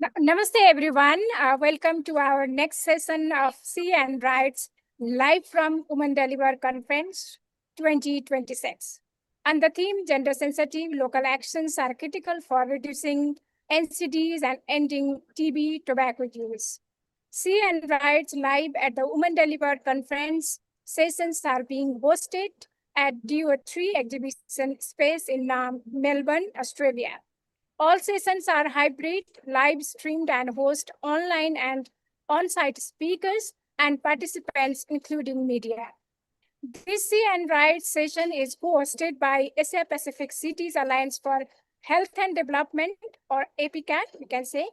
Namaste, everyone. Welcome to our next session of Sea and Rights live from Women Deliver Conference 2026. And the theme, gender sensitive local actions are critical for reducing NCDs and ending TB tobacco use. Sea and Rights live at the Women Deliver Conference sessions are being hosted at D03 Exhibition Space in Melbourne, Australia. All sessions are hybrid, live streamed and host online and on-site speakers and participants, including media. This Sea and Rights session is hosted by Asia Pacific Cities Alliance for Health and Development, or APCAT, we can say,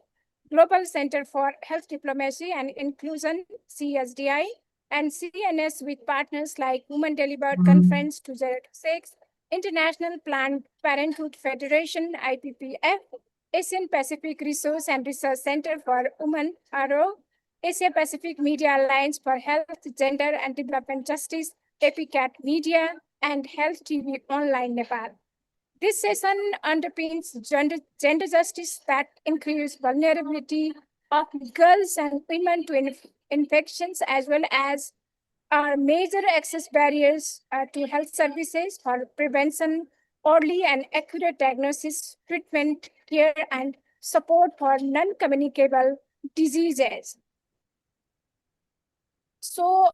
Global Center for Health Diplomacy and Inclusion, CSDI, and CNS with partners like Women Delivered Conference 2006, International Planned Parenthood Federation, IPPF, Asian Pacific Resource and Research Center for Women, ARO, Asia Pacific Media Alliance for Health, Gender and Development Justice, APCAT Media, and Health TV Online Nepal. This session underpins gender justice that increases vulnerability of girls and women to infections, as well as major access barriers to health services for prevention, early and accurate diagnosis, treatment, care, and support for non-communicable diseases. So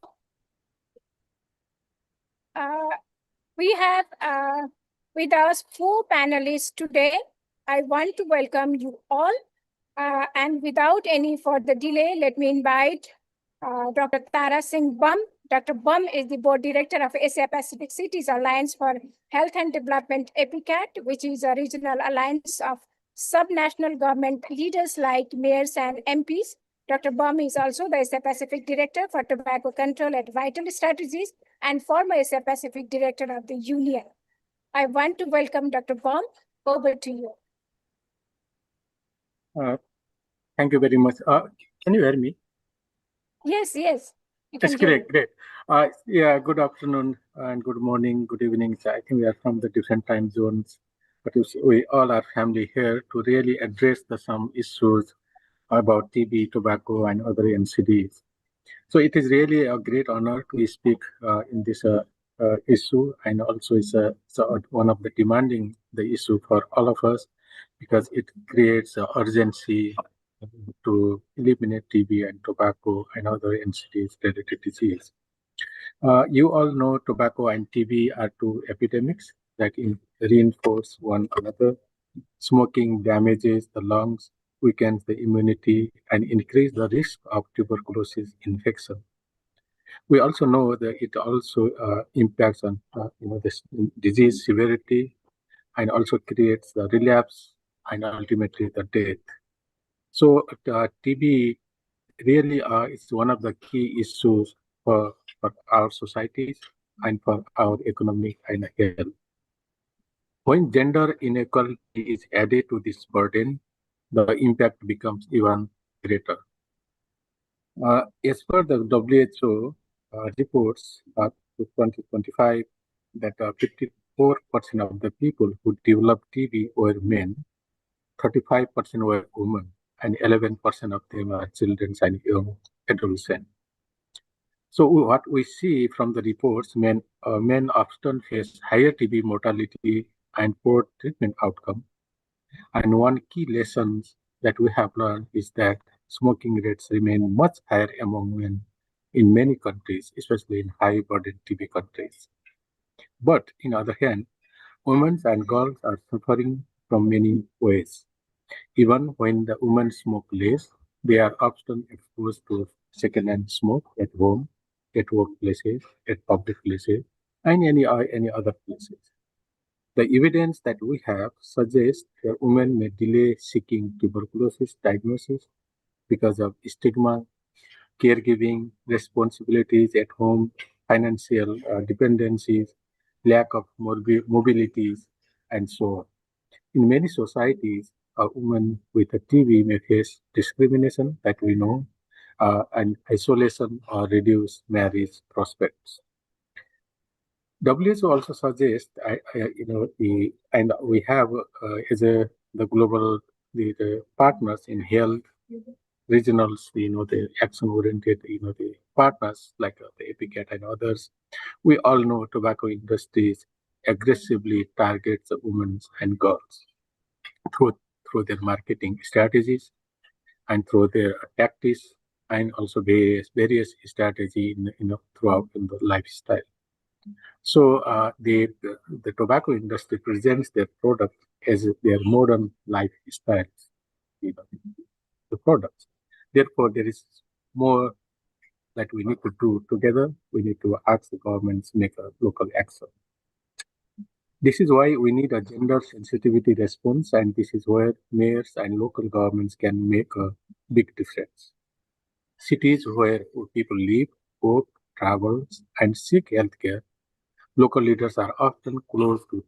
we have with us 4 panelists today. I want to welcome you all. And without any further delay, let me invite Dr. Tara Singh Bum. Dr. Bum is the Board Director of Asia Pacific Cities Alliance for Health and Development, APCAT, which is a regional alliance of subnational government leaders like mayors and MPs. Dr. Bum is also the Asia Pacific Director for Tobacco Control at Vital Strategies and former Asia Pacific Director of the Union. I want to welcome Dr. Bum. Over to you. Thank you very much. Can you hear me? Yes. That's great. Yeah, good afternoon and good morning, good evening. So I think we are from the different time zones, but we all are family here to really address some issues about TB, tobacco, and other NCDs. So it is really a great honor to speak in this issue, and also it's one of the demanding the issue for all of us, because it creates urgency to eliminate TB and tobacco and other NCDs related disease. You all know tobacco and TB are two epidemics that reinforce one another. Smoking damages the lungs, weakens the immunity, and increase the risk of tuberculosis infection. We also know that it also impacts on this disease severity, and also creates the relapse and ultimately the death. So TB really is one of the key issues for our societies and for our economic and health. When gender inequality is added to this burden, the impact becomes even greater. As per the WHO reports to 2025, that 54% of the people who developed TB were men, 35% were women, and 11% of them are children and young adolescents. So what we see from the reports, men often face higher TB mortality and poor treatment outcome. And one key lesson that we have learned is that smoking rates remain much higher among men in many countries, especially in high-burden TB countries. But on the other hand, women and girls are suffering from many ways. Even when the women smoke less, they are often exposed to second-hand smoke at home, at workplaces, at public places, and any other places. The evidence that we have suggests that women may delay seeking tuberculosis diagnosis because of stigma, caregiving responsibilities at home, financial dependencies, lack of mobilities, and so on. In many societies, a woman with a TB may face discrimination that we know, and isolation or reduced marriage prospects. WHO also suggests, and we have the global the partners in health, regionals, the action-oriented, the partners like the APCAT and others. We all know tobacco industries aggressively targets the women and girls through their marketing strategies and through their tactics and also various strategy throughout in the lifestyle. So the tobacco industry presents their product as their modern lifestyles, the products. Therefore, there is more that we need to do together. We need to ask the governments make a local action. This is why we need a gender sensitivity response, and this is where mayors and local governments can make a big difference. Cities where people live, work, travel, and seek healthcare, local leaders are often close to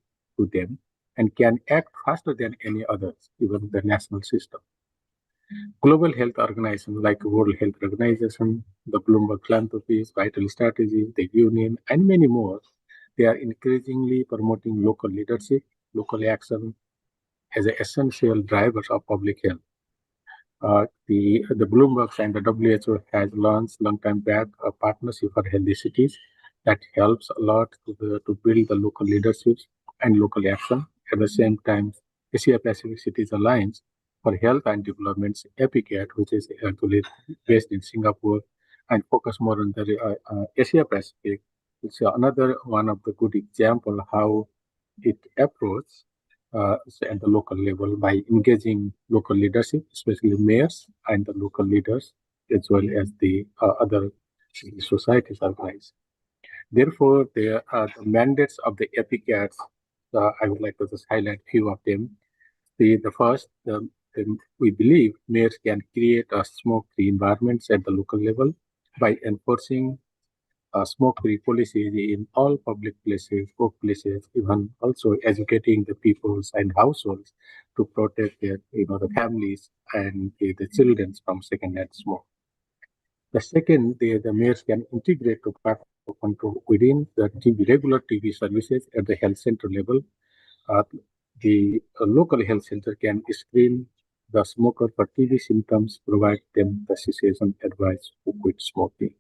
them and can act faster than any others, even the national system. Global health organizations like World Health Organization, the Bloomberg Philanthropies, Vital Strategies, the Union, and many more, they are increasingly promoting local leadership, local action as essential drivers of public health. The Bloomberg and the WHO has launched long time back a partnership for healthy cities that helps a lot to build the local leaderships and local action. At the same time, Asia Pacific Cities Alliance for Health and Development's APCAT, which is actually based in Singapore and focus more on the Asia Pacific. It's another one of the good example how it approaches at the local level by engaging local leadership, especially mayors and the local leaders, as well as the other societies organized. Therefore, the mandates of the APCATs, I would like to just highlight a few of them. The first, we believe mayors can create a smoke-free environments at the local level by enforcing smoke-free policies in all public places, workplaces, even also educating the peoples and households to protect their, the families and the children from second-hand smoke. The second, the mayors can integrate tobacco control within the regular TB services at the health center level. The local health center can screen the smoker for TB symptoms, provide them the cessation advice to quit smoking.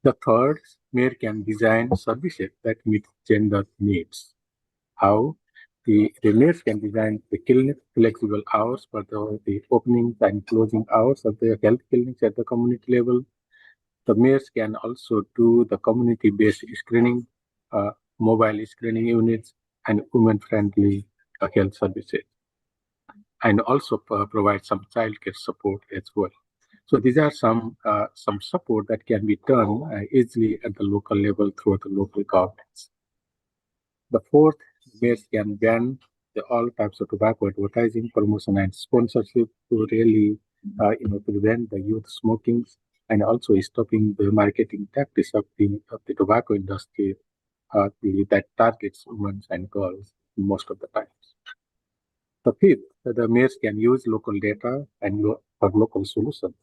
The third, mayor can design services that meet gender needs. How? The mayors can design the clinic flexible hours for the opening and closing hours of the health clinics at the community level. The mayors can also do the community-based screening, mobile screening units, and women-friendly health services, and also provide some childcare support as well. So these are some support that can be done easily at the local level through the local governments. The fourth, mayors can ban all types of tobacco advertising, promotion, and sponsorship to really prevent the youth smoking and also stopping the marketing tactics of the tobacco industry that targets women and girls most of the times. The fifth, the mayors can use local data and for local solutions.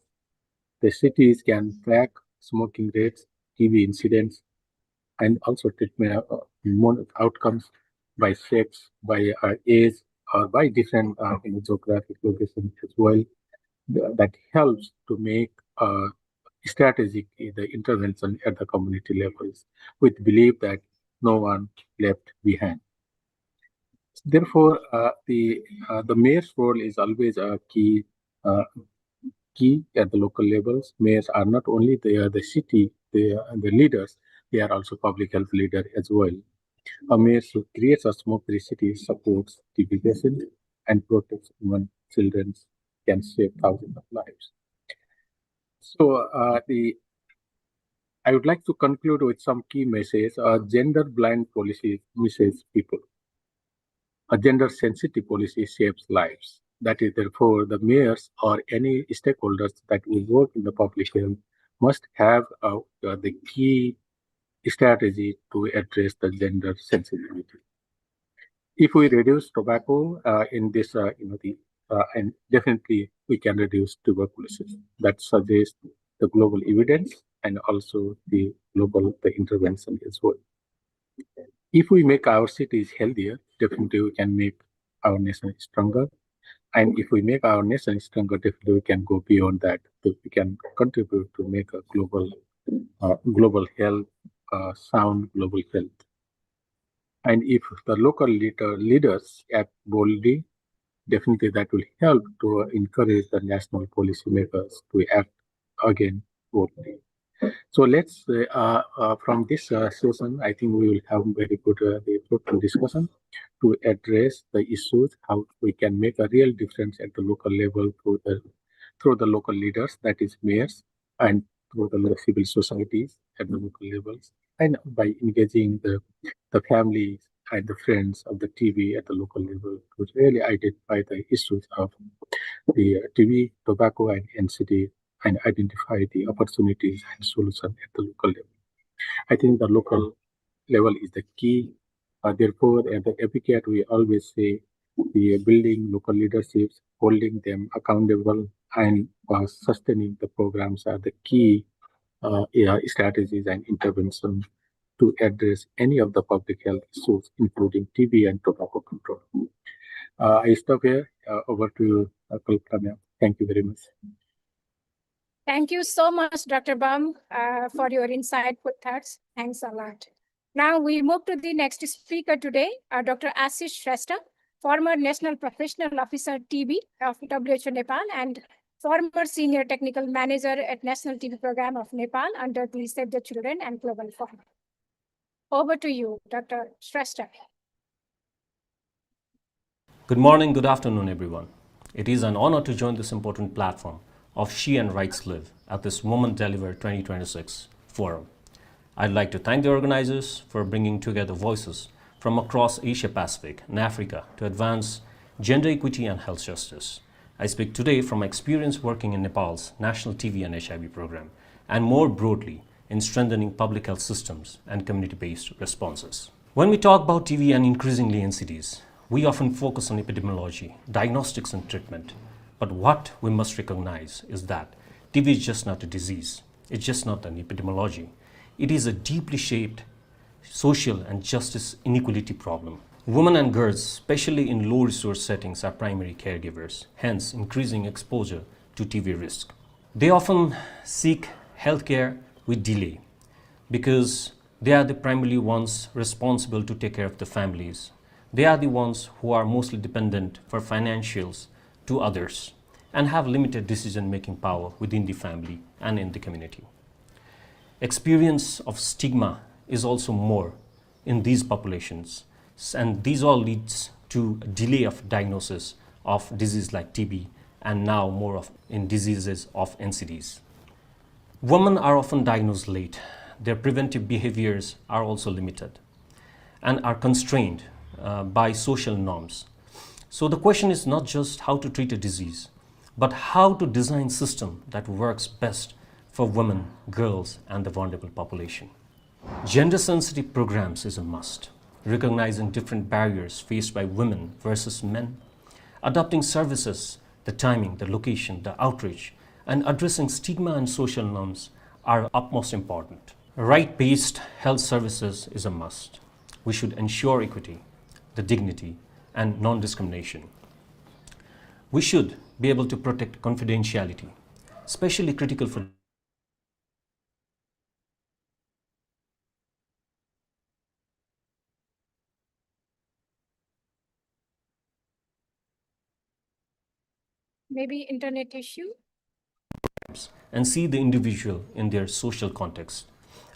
The cities can track smoking rates, TB incidents, and also treatment outcomes by sex, by age, or by different geographic locations as well. That helps to make strategic the intervention at the community levels with belief that no one left behind. Therefore, the mayor's role is always a key at the local levels. Mayors are not only the city, the leaders, they are also public health leader as well. A mayor who creates a smoke-free city supports TB patients and protects women, children, can save thousands of lives. So I would like to conclude with some key messages. Gender-blind policies misses people. A gender-sensitive policy saves lives. That is, therefore, the mayors or any stakeholders that will work in the public health must have the key strategy to address the gender sensitivity. If we reduce tobacco in this, and definitely we can reduce tuberculosis. That suggests the global evidence and also the intervention as well. If we make our cities healthier, definitely we can make our nation stronger. And if we make our nation stronger, definitely we can go beyond that. So we can contribute to make a global health, sound global health. And if the local leaders act boldly, definitely that will help to encourage the national policymakers to act again boldly. So let's, from this session, I think we will have very good fruitful discussion to address the issues, how we can make a real difference at the local level through the local leaders, that is mayors, and through the civil societies at the local levels, and by engaging the families and the friends of the TV at the local level to really identify the issues of the TV, tobacco, and NCD, and identify the opportunities and solutions at the local level. I think the local level is the key. Therefore, at the APCAT, we always say the building local leaderships, holding them accountable, and sustaining the programs are the key strategies and interventions to address any of the public health issues, including TB and tobacco control. I stop here. Over to you, Kalpana. Thank you very much. Thank you so much, Dr. Bum, for your insightful thoughts. Thanks a lot. Now we move to the next speaker today, Dr. Ashish Shrestha, former National Professional Officer TB of WHO Nepal and former Senior Technical Manager at National TB Program of Nepal under the Save the Children and Global Fund. Over to you, Dr. Shrestha. Good morning, good afternoon, everyone. It is an honor to join this important platform of She and Rights Live at this Women Deliver 2026 forum. I'd like to thank the organizers for bringing together voices from across Asia Pacific and Africa to advance gender equity and health justice. I speak today from my experience working in Nepal's National TB and HIV program, and more broadly in strengthening public health systems and community-based responses. When we talk about TB and increasingly NCDs, we often focus on epidemiology, diagnostics, and treatment. But what we must recognize is that TB is just not a disease. It's just not an epidemiology. It is a deeply shaped social and justice inequality problem. Women and girls, especially in low-resource settings, are primary caregivers, hence increasing exposure to TB risk. They often seek healthcare with delay because they are the primarily ones responsible to take care of the families. They are the ones who are mostly dependent for financials to others and have limited decision-making power within the family and in the community. Experience of stigma is also more in these populations, and these all leads to a delay of diagnosis of disease like TB and now more of in diseases of NCDs. Women are often diagnosed late. Their preventive behaviors are also limited and are constrained by social norms. So the question is not just how to treat a disease, but how to design a system that works best for women, girls, and the vulnerable population. Gender-sensitive programs is a must, recognizing different barriers faced by women versus men, adopting services, the timing, the location, the outreach, and addressing stigma and social norms are utmost important. Right-based health services is a must. We should ensure equity, the dignity, and non-discrimination. We should be able to protect confidentiality, especially critical for Maybe internet issue? and see the individual in their social context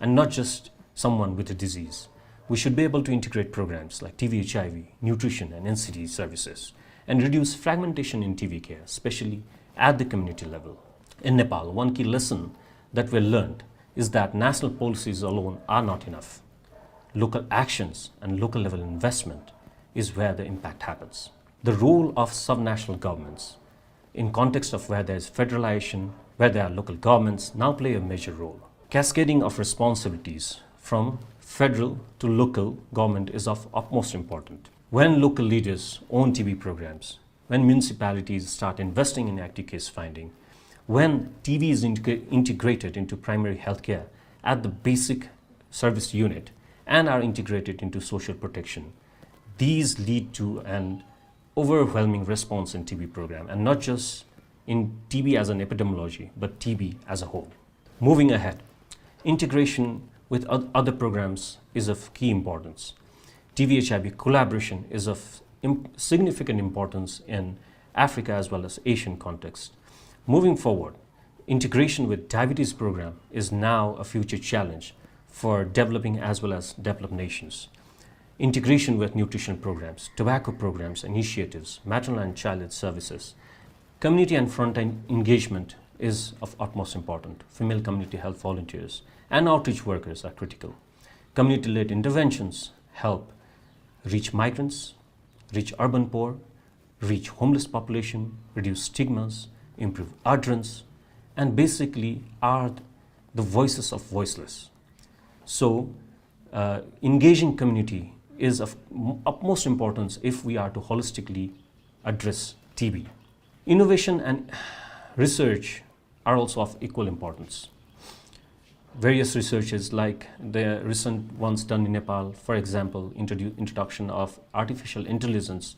and not just someone with a disease. We should be able to integrate programs like TB, HIV, nutrition, and NCD services and reduce fragmentation in TB care, especially at the community level. In Nepal, one key lesson that we learned is that national policies alone are not enough. Local actions and local level investment is where the impact happens. The role of subnational governments in context of where there is federalization, where there are local governments, now play a major role. Cascading of responsibilities from federal to local government is of utmost importance. When local leaders own TB programs, when municipalities start investing in active case finding, when TB is integrated into primary healthcare at the basic service unit and are integrated into social protection, these lead to an overwhelming response in TB program, and not just in TB as an epidemiology, but TB as a whole. Moving ahead, integration with other programs is of key importance. TB-HIV collaboration is of significant importance in Africa as well as Asian context. Moving forward, integration with diabetes program is now a future challenge for developing as well as developed nations. Integration with nutrition programs, tobacco programs, initiatives, maternal and child services, community and frontline engagement is of utmost importance. Female community health volunteers and outreach workers are critical. Community-led interventions help reach migrants, reach urban poor, reach homeless population, reduce stigmas, improve utterance, and basically are the voices of voiceless. So engaging community is of utmost importance if we are to holistically address TB. Innovation and research are also of equal importance. Various researches like the recent ones done in Nepal, for example, introduction of artificial intelligence,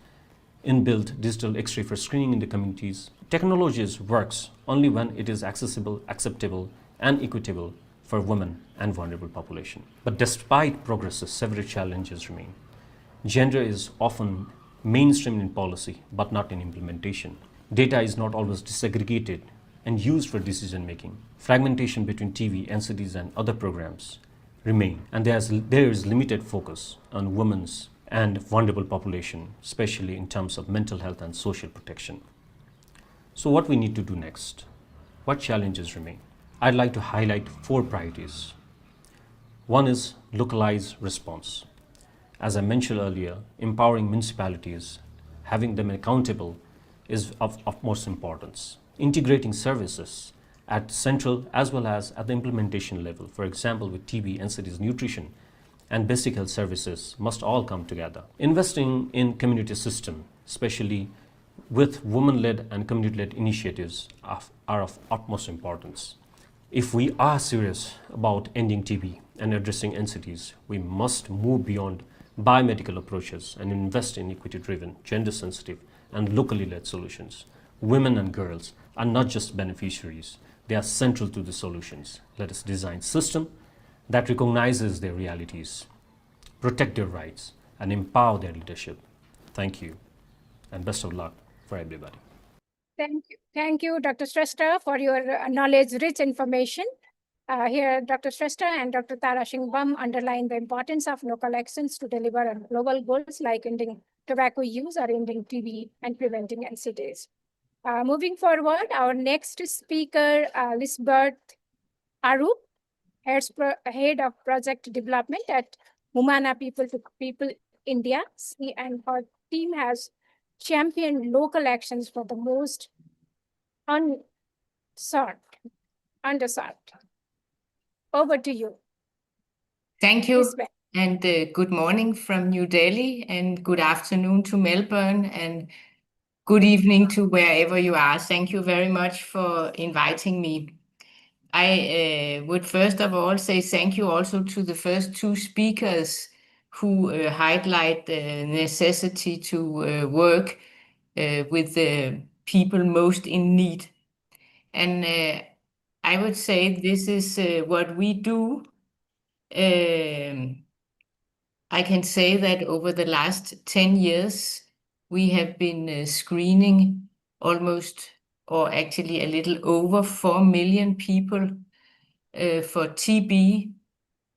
inbuilt digital X-ray for screening in the communities. Technologies works only when it is accessible, acceptable, and equitable for women and vulnerable population. But despite progresses, several challenges remain. Gender is often mainstreamed in policy, but not in implementation. Data is not always disaggregated and used for decision making. Fragmentation between TB, NCDs, and other programs remain, and there is limited focus on women's and vulnerable population, especially in terms of mental health and social protection. So what we need to do next? What challenges remain? I'd like to highlight 4 priorities. One is localized response. As I mentioned earlier, empowering municipalities, having them accountable is of utmost importance. Integrating services at central as well as at the implementation level, for example, with TB, NCDs, nutrition, and basic health services must all come together. Investing in community system, especially with women-led and community-led initiatives, are of utmost importance. If we are serious about ending TB and addressing NCDs, we must move beyond biomedical approaches and invest in equity-driven, gender-sensitive, and locally led solutions. Women and girls are not just beneficiaries, they are central to the solutions. Let us design system that recognizes their realities, protect their rights, and empower their leadership. Thank you, and best of luck for everybody. Thank you, Dr. Shrestha, for your knowledge-rich information. Here, Dr. Shrestha and Dr. Tara Singh underline the importance of local actions to deliver on global goals like ending tobacco use or ending TB and preventing NCDs. Moving forward, our next speaker, Lisbeth Arup, Head of Project Development at Humana People to People India. She and her team has championed local actions for the most underserved. Over to you. Thank you. Lisbeth. And good morning from New Delhi, and good afternoon to Melbourne, and good evening to wherever you are. Thank you very much for inviting me. I would first of all say thank you also to the first 2 speakers who highlight the necessity to work with the people most in need. And I would say this is what we do. I can say that over the last 10 years, we have been screening almost, or actually a little over 4 million people for TB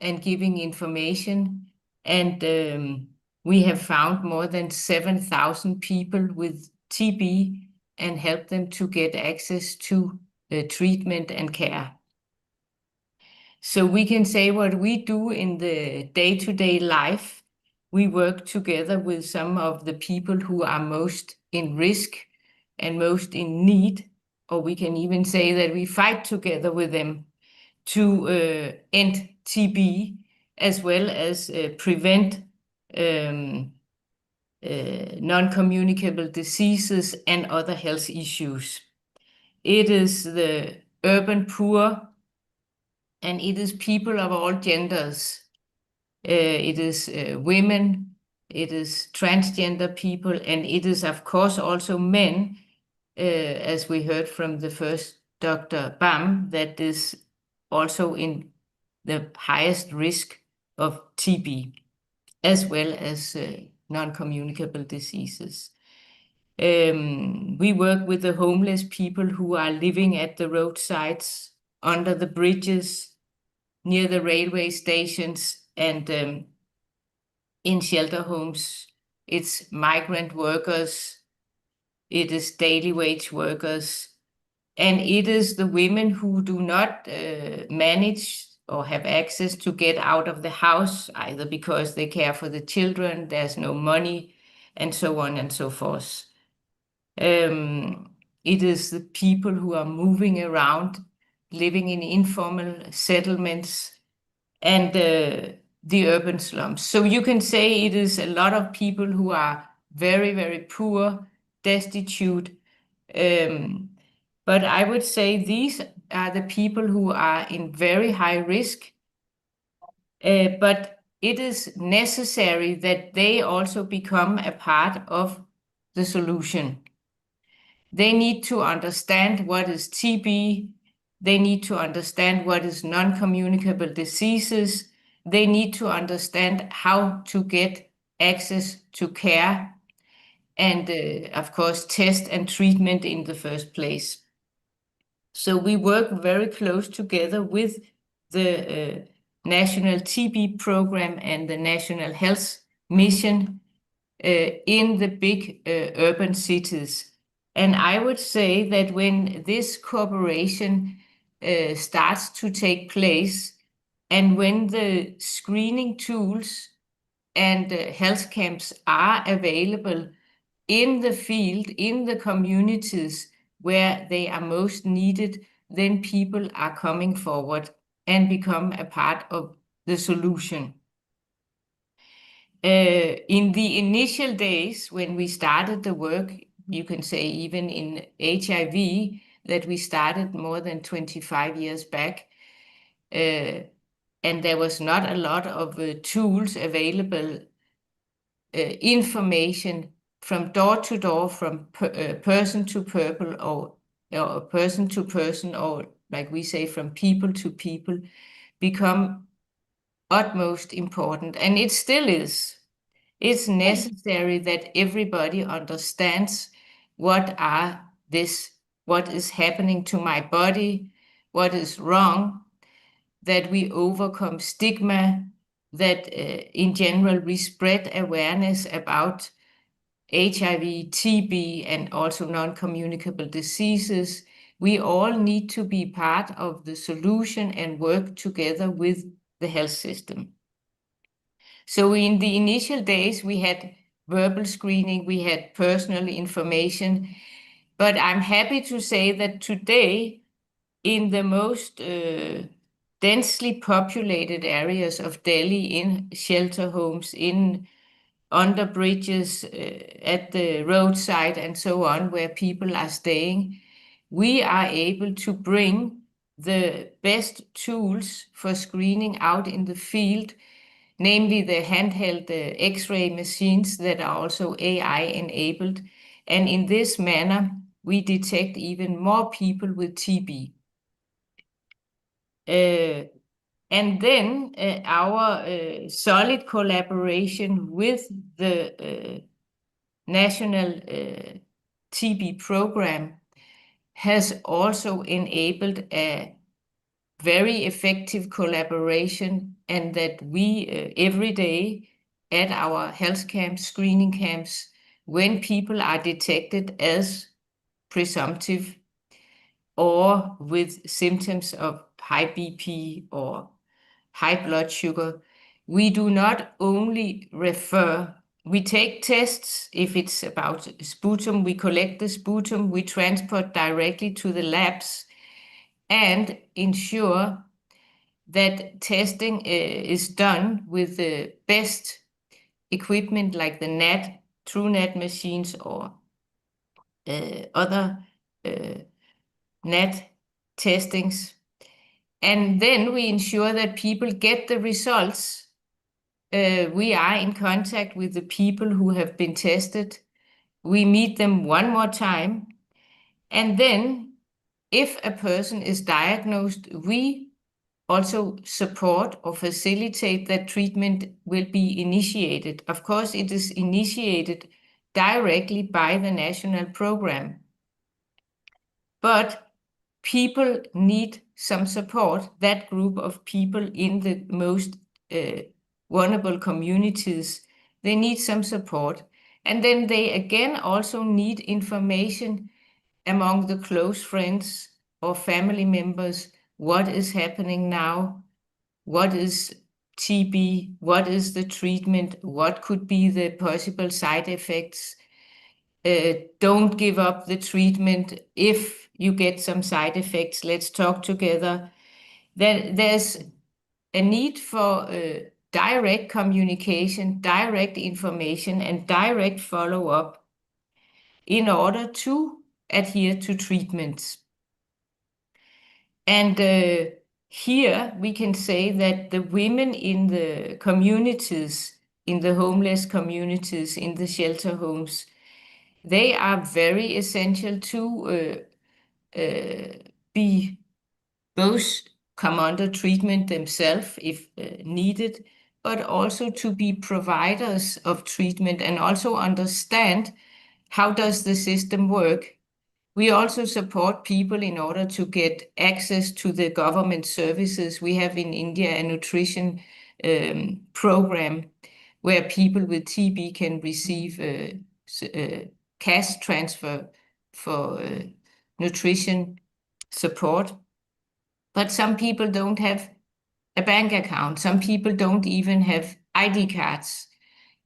and giving information. And we have found more than 7,000 people with TB and helped them to get access to treatment and care. So we can say what we do in the day-to-day life, we work together with some of the people who are most in risk and most in need, or we can even say that we fight together with them to end TB, as well as prevent non-communicable diseases and other health issues. It is the urban poor, and it is people of all genders. It is women, it is transgender people, and it is, of course, also men, as we heard from the first Dr. Bam, that is also in the highest risk of TB, as well as non-communicable diseases. We work with the homeless people who are living at the roadsides, under the bridges, near the railway stations, and in shelter homes. It's migrant workers, it is daily wage workers, and it is the women who do not manage or have access to get out of the house, either because they care for the children, there's no money, and so on and so forth. It is the people who are moving around, living in informal settlements, and the urban slums. So you can say it is a lot of people who are very, very poor, destitute. But I would say these are the people who are in very high risk. But it is necessary that they also become a part of the solution. They need to understand what is TB. They need to understand what is non-communicable diseases. They need to understand how to get access to care and, of course, test and treatment in the first place. So we work very close together with the National TB Program and the National Health Mission in the big urban cities. And I would say that when this cooperation starts to take place, and when the screening tools and health camps are available in the field, in the communities where they are most needed, then people are coming forward and become a part of the solution. In the initial days when we started the work, you can say even in HIV, that we started more than 25 years back, and there was not a lot of tools available, information from door to door, from person to person, or person to person, or like we say, from people to people, become utmost important, and it still is. It's necessary that everybody understands what is happening to my body, what is wrong, that we overcome stigma, that in general we spread awareness about HIV, TB, and also non-communicable diseases. We all need to be part of the solution and work together with the health system. So in the initial days, we had verbal screening, we had personal information, but I'm happy to say that today, in the most densely populated areas of Delhi, in shelter homes, under bridges, at the roadside, and so on, where people are staying, we are able to bring the best tools for screening out in the field, namely the handheld X-ray machines that are also AI-enabled. And in this manner, we detect even more people with TB. And then our solid collaboration with the National TB Program has also enabled a very effective collaboration, and that we every day at our health camps, screening camps, when people are detected as presumptive or with symptoms of high BP or high blood sugar, we do not only refer, we take tests. If it's about sputum, we collect the sputum, we transport directly to the labs and ensure that testing is done with the best equipment, like the TrueNet machines or other NAT testings. And then we ensure that people get the results we are in contact with the people who have been tested. We meet them one more time. And then if a person is diagnosed, we also support or facilitate that treatment will be initiated. Of course, it is initiated directly by the national program. But people need some support, that group of people in the most vulnerable communities, they need some support. And then they again also need information among the close friends or family members. What is happening now? What is TB? What is the treatment? What could be the possible side effects? Don't give up the treatment if you get some side effects. Let's talk together. There's a need for direct communication, direct information, and direct follow-up in order to adhere to treatments. And here we can say that the women in the communities, in the homeless communities, in the shelter homes, they are very essential to be both come under treatment themselves if needed, but also to be providers of treatment and also understand how does the system work. We also support people in order to get access to the government services. We have in India a nutrition program where people with TB can receive cash transfer for nutrition support. But some people don't have a bank account. Some people don't even have ID cards.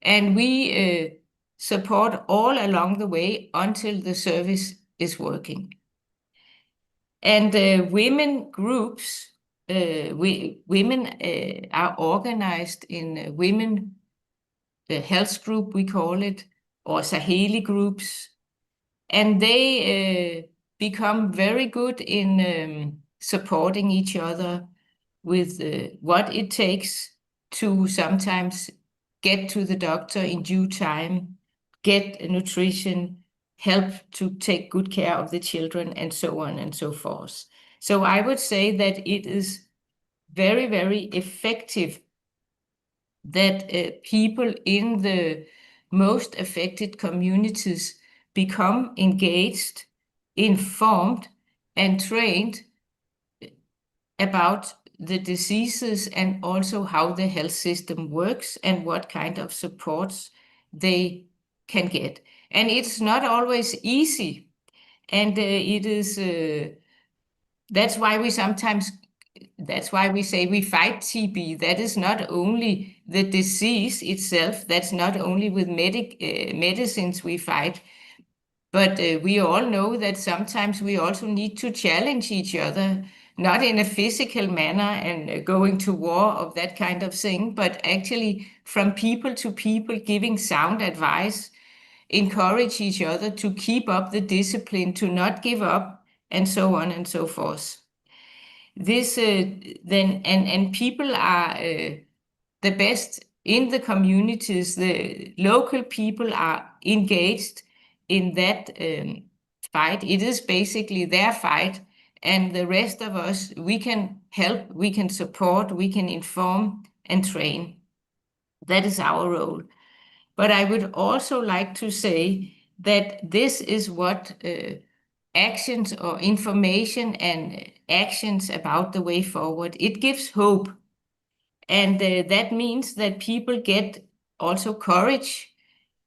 And we support all along the way until the service is working. And women groups, women are organized in women health group, we call it, or Saheli groups. And they become very good in supporting each other with what it takes to sometimes get to the doctor in due time, get nutrition, help to take good care of the children, and so on and so forth. So I would say that it is very, very effective that people in the most affected communities become engaged, informed, and trained about the diseases and also how the health system works and what kind of supports they can get. And it's not always easy. And it is, that's why we say we fight TB. That is not only the disease itself, that's not only with medicines we fight, but we all know that sometimes we also need to challenge each other, not in a physical manner and going to war of that kind of thing, but actually from people to people giving sound advice, encourage each other to keep up the discipline, to not give up, and so on and so forth. This then and people are the best in the communities. The local people are engaged in that fight. It is basically their fight, and the rest of us, we can help, we can support, we can inform and train. That is our role. But I would also like to say that this is what actions or information and actions about the way forward, it gives hope. And that means that people get also courage,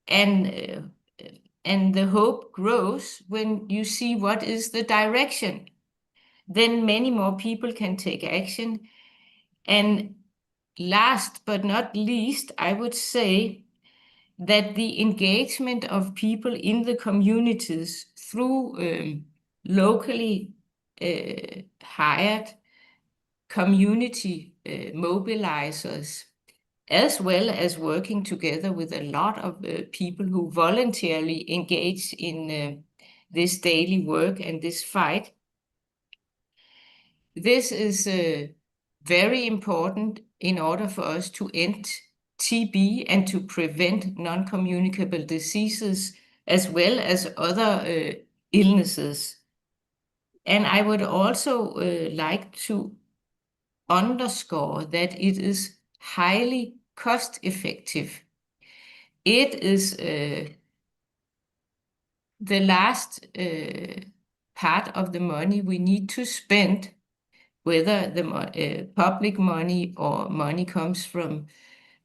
and the hope grows when you see what is the direction. Then many more people can take action. And last but not least, I would say that the engagement of people in the communities through locally hired community mobilizers, as well as working together with a lot of people who voluntarily engage in this daily work and this fight. This is very important in order for us to end TB and to prevent non-communicable diseases as well as other illnesses. And I would also like to underscore that it is highly cost effective. It is the last part of the money we need to spend, whether the public money or money comes from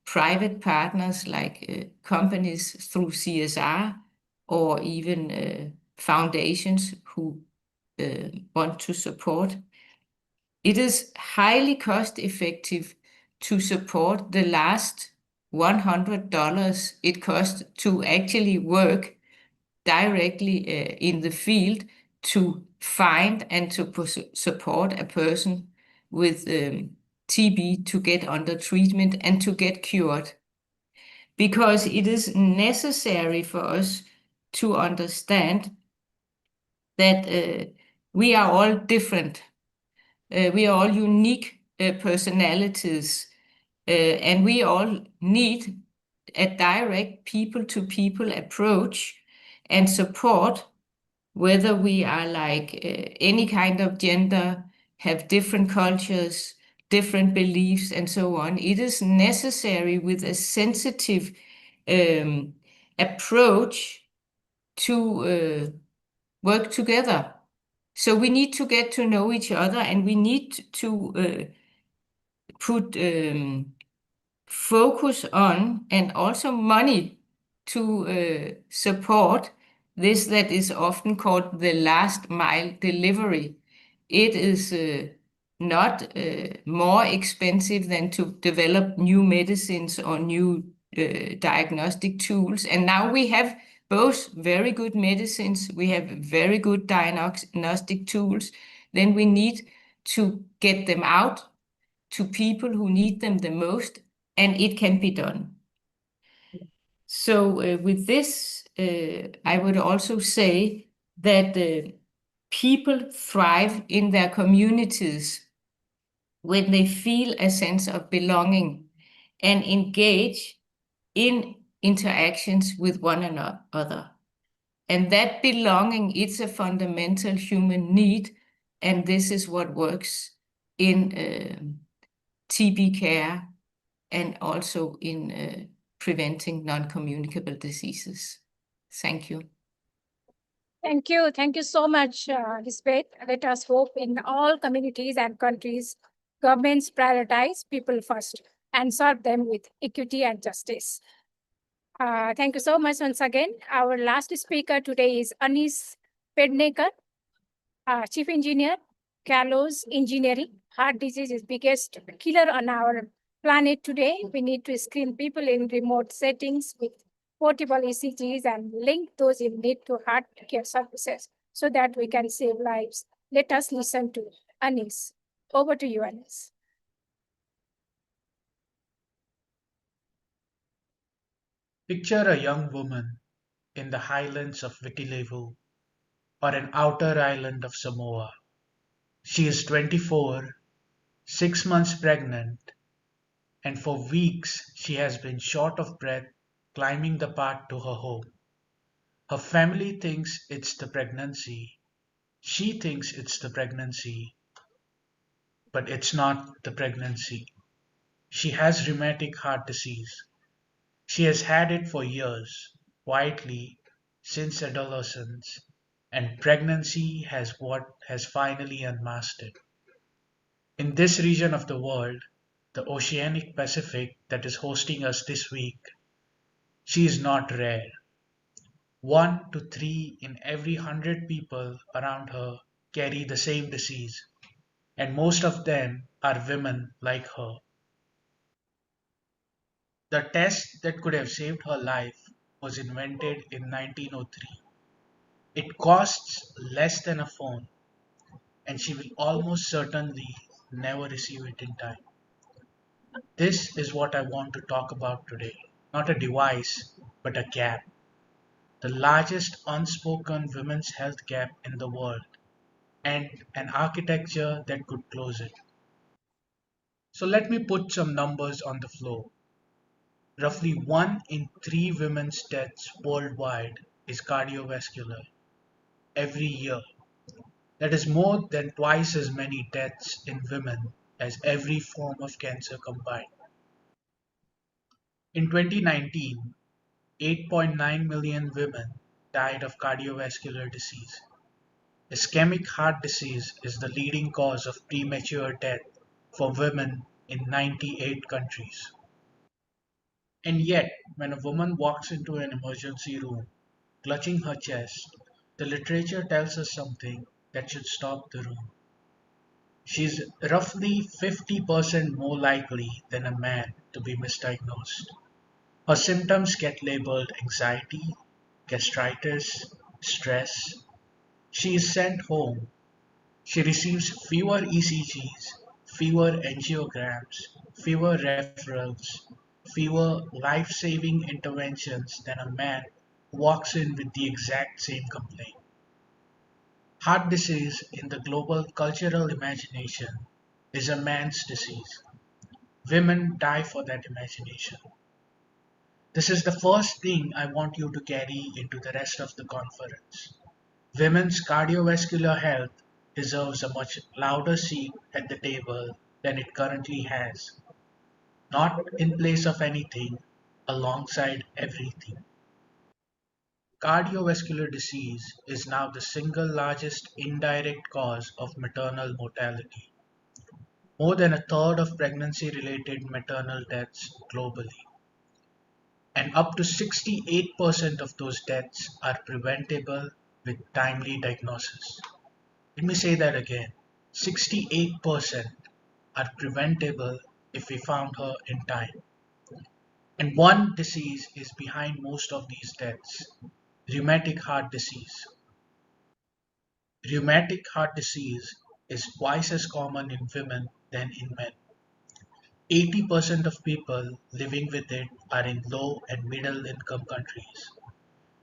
private partners like companies through CSR or even foundations who want to support. It is highly cost effective to support the last $100 it costs to actually work directly in the field to find and to support a person with TB to get under treatment and to get cured. Because it is necessary for us to understand that we are all different. We are all unique personalities, and we all need a direct people-to-people approach and support, whether we are like any kind of gender, have different cultures, different beliefs, and so on. It is necessary with a sensitive approach to work together. So we need to get to know each other, and we need to put focus on and also money to support this that is often called the last mile delivery. It is not more expensive than to develop new medicines or new diagnostic tools. And now we have both very good medicines, we have very good diagnostic tools. Then we need to get them out to people who need them the most, and it can be done. So with this, I would also say that people thrive in their communities when they feel a sense of belonging and engage in interactions with one another. And that belonging is a fundamental human need, and this is what works in TB care and also in preventing non-communicable diseases. Thank you. Thank you. Thank you so much, Lisbeth. Let us hope in all communities and countries, governments prioritize people first and serve them with equity and justice. Thank you so much once again. Our last speaker today is Ashish Pednekar, Chief Engineer, Gallows Engineering. Heart disease is biggest killer on our planet today. We need to screen people in remote settings with portable ECGs and link those in need to heart care services so that we can save lives. Let us listen to Ashish. Over to you, Ashish. Picture a young woman in the highlands of Vitilevu or an outer island of Samoa. She is 24, 6 months pregnant, and for weeks she has been short of breath climbing the path to her home. Her family thinks it's the pregnancy. She thinks it's the pregnancy, but it's not the pregnancy. She has rheumatic heart disease. She has had it for years, quietly, since adolescence, and pregnancy has finally unmasked it. In this region of the world, the Oceanic Pacific that is hosting us this week, she is not rare. 1 to 3 in every 100 people around her carry the same disease, and most of them are women like her. The test that could have saved her life was invented in 1903. It costs less than a phone, and she will almost certainly never receive it in time. This is what I want to talk about today. Not a device, but a gap. The largest unspoken women's health gap in the world, and an architecture that could close it. So let me put some numbers on the floor. Roughly 1 in 3 women's deaths worldwide is cardiovascular every year. That is more than twice as many deaths in women as every form of cancer combined. In 2019, 8.9 million women died of cardiovascular disease. Ischemic heart disease is the leading cause of premature death for women in 98 countries. And yet, when a woman walks into an emergency room, clutching her chest, the literature tells us something that should stop the room. She's roughly 50% more likely than a man to be misdiagnosed. Her symptoms get labeled anxiety, gastritis, stress. She is sent home. She receives fewer ECGs, fewer angiograms, fewer referrals, fewer life-saving interventions than a man who walks in with the exact same complaint. Heart disease in the global cultural imagination is a man's disease. Women die for that imagination. This is the first thing I want you to carry into the rest of the conference. Women's cardiovascular health deserves a much louder seat at the table than it currently has. Not in place of anything, alongside everything. Cardiovascular disease is now the single largest indirect cause of maternal mortality. More than a third of pregnancy-related maternal deaths globally. And up to 68% of those deaths are preventable with timely diagnosis. Let me say that again. 68% are preventable if we found her in time. And one disease is behind most of these deaths: rheumatic heart disease. Rheumatic heart disease is twice as common in women than in men. 80% of people living with it are in low and middle income countries.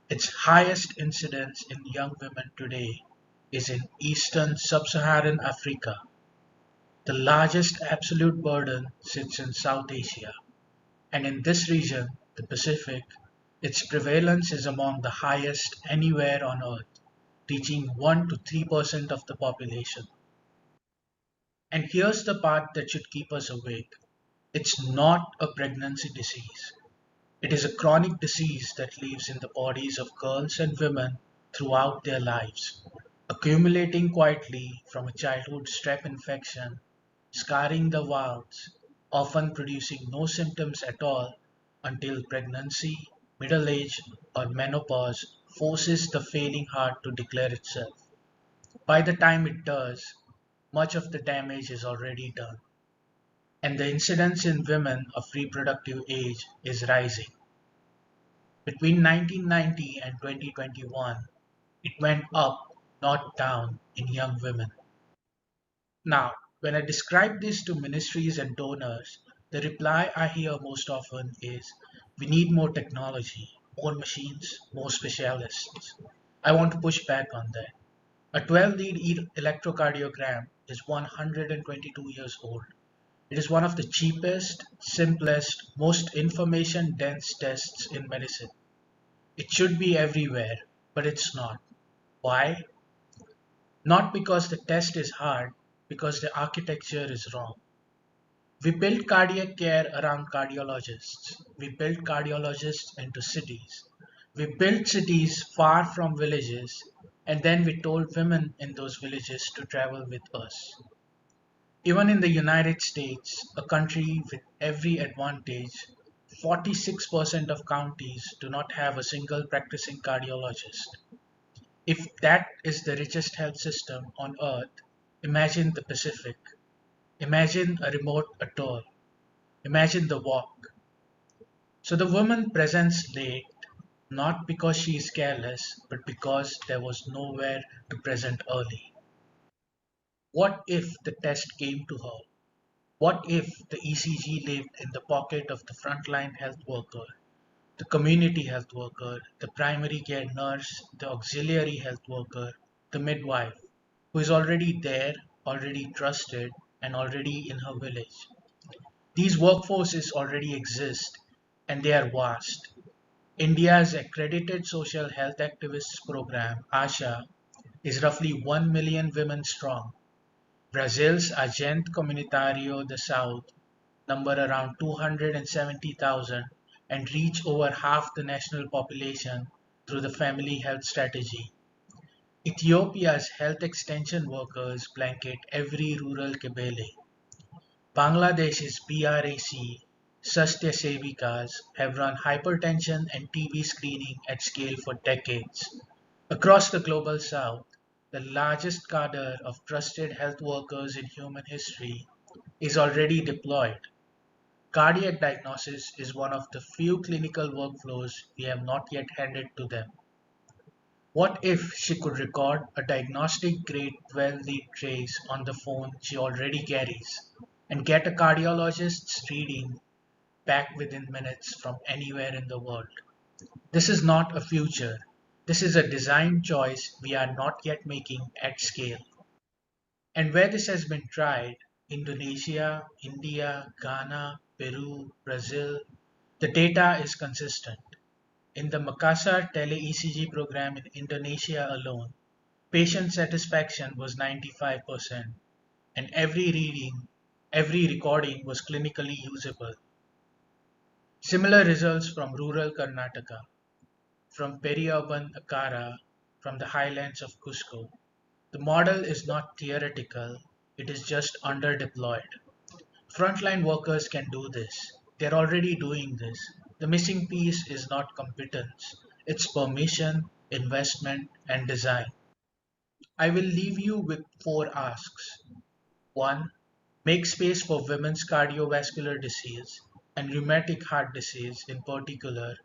Its highest incidence in young women today is in Eastern Sub-Saharan Africa. The largest absolute burden sits in South Asia, and in this region, the Pacific, its prevalence is among the highest anywhere on Earth, reaching 1 to 3% of the population. And here's the part that should keep us awake. It's not a pregnancy disease. It is a chronic disease that lives in the bodies of girls and women throughout their lives, accumulating quietly from a childhood strep infection, scarring the valves, often producing no symptoms at all until pregnancy, middle age, or menopause forces the failing heart to declare itself. By the time it does, much of the damage is already done, and the incidence in women of reproductive age is rising. Between 1990 and 2021, it went up, not down, in young women. Now, when I describe this to ministries and donors, the reply I hear most often is, we need more technology, more machines, more specialists. I want to push back on that. A 12-lead electrocardiogram is 122 years old. It is one of the cheapest, simplest, most information-dense tests in medicine. It should be everywhere, but it's not. Why? Not because the test is hard, because the architecture is wrong. We built cardiac care around cardiologists. We built cardiologists into cities. We built cities far from villages, and then we told women in those villages to travel with us. Even in the United States, a country with every advantage, 46% of counties do not have a single practicing cardiologist. If that is the richest health system on earth, imagine the Pacific. Imagine a remote atoll. Imagine the walk. So the woman presents late, not because she is careless, but because there was nowhere to present early. What if the test came to her? What if the ECG lived in the pocket of the frontline health worker, the community health worker, the primary care nurse, the auxiliary health worker, the midwife, who is already there, already trusted, and already in her village? These workforces already exist, and they are vast. India's accredited social health activists program, ASHA, is roughly 1 million women strong. Brazil's Agente Comunitário da Saúde number around 270,000 and reach over half the national population through the family health strategy. Ethiopia's health extension workers blanket every rural kebele. Bangladesh's BRAC, Shrestha Sevikas, have run hypertension and TB screening at scale for decades. Across the global south, the largest cadre of trusted health workers in human history is already deployed. Cardiac diagnosis is one of the few clinical workflows we have not yet handed to them. What if she could record a diagnostic grade 12-lead trace on the phone she already carries and get a cardiologist's reading back within minutes from anywhere in the world? This is not a future. This is a design choice we are not yet making at scale. And where this has been tried, Indonesia, India, Ghana, Peru, Brazil, the data is consistent. In the Makassar tele-ECG program in Indonesia alone, patient satisfaction was 95%, and every recording was clinically usable. Similar results from rural Karnataka, from peri-urban Akara, from the highlands of Cusco. The model is not theoretical, it is just under-deployed. Frontline workers can do this. They're already doing this. The missing piece is not competence, it's permission, investment, and design. I will leave you with 4 asks. 1. Make space for women's cardiovascular disease and rheumatic heart disease in particular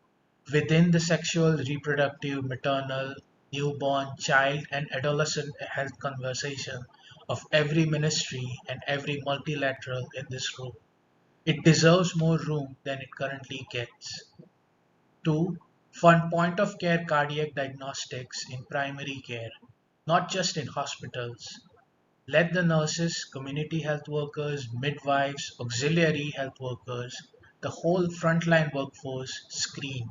within the sexual, reproductive, maternal, newborn, child, and adolescent health conversation of every ministry and every multilateral in this room. It deserves more room than it currently gets. 2. Fund point-of-care cardiac diagnostics in primary care, not just in hospitals. Let the nurses, community health workers, midwives, auxiliary health workers, the whole frontline workforce screen.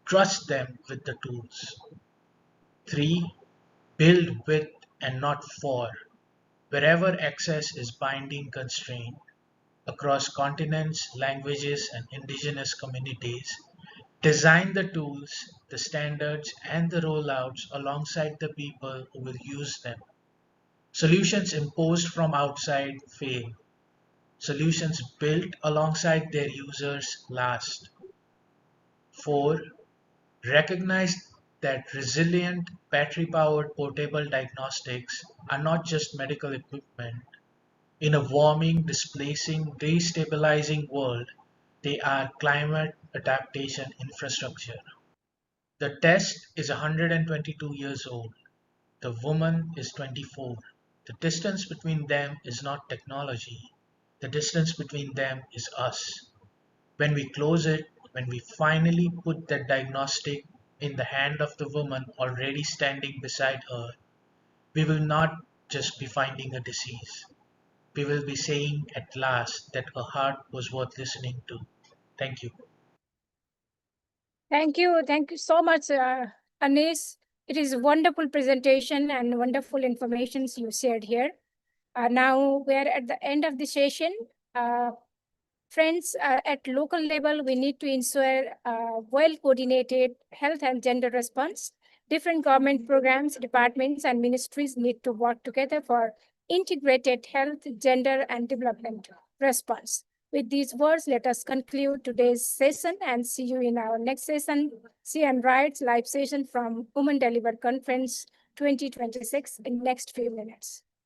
Trust them with the tools. 3. Build with and not for. Wherever access is binding constraint, across continents, languages, and indigenous communities, design the tools, the standards, and the rollouts alongside the people who will use them. Solutions imposed from outside fail. Solutions built alongside their users last. 4. Recognize that resilient, battery-powered portable diagnostics are not just medical equipment. In a warming, displacing, destabilizing world, they are climate adaptation infrastructure. The test is 122 years old. The woman is 24. The distance between them is not technology. The distance between them is us. When we close it, when we finally put that diagnostic in the hand of the woman already standing beside her, we will not just be finding a disease. We will be saying at last that her heart was worth listening to. Thank you. Thank you. Thank you so much, Anis. It is a wonderful presentation and wonderful information you shared here. Now we're at the end of the session. Friends, at local level, we need to ensure well-coordinated health and gender response. Different government programs, departments, and ministries need to work together for integrated health, gender, and development response. With these words, let us conclude today's session and see you in our next session, See and Rights live session from Women Deliver Conference 2026 in next few minutes.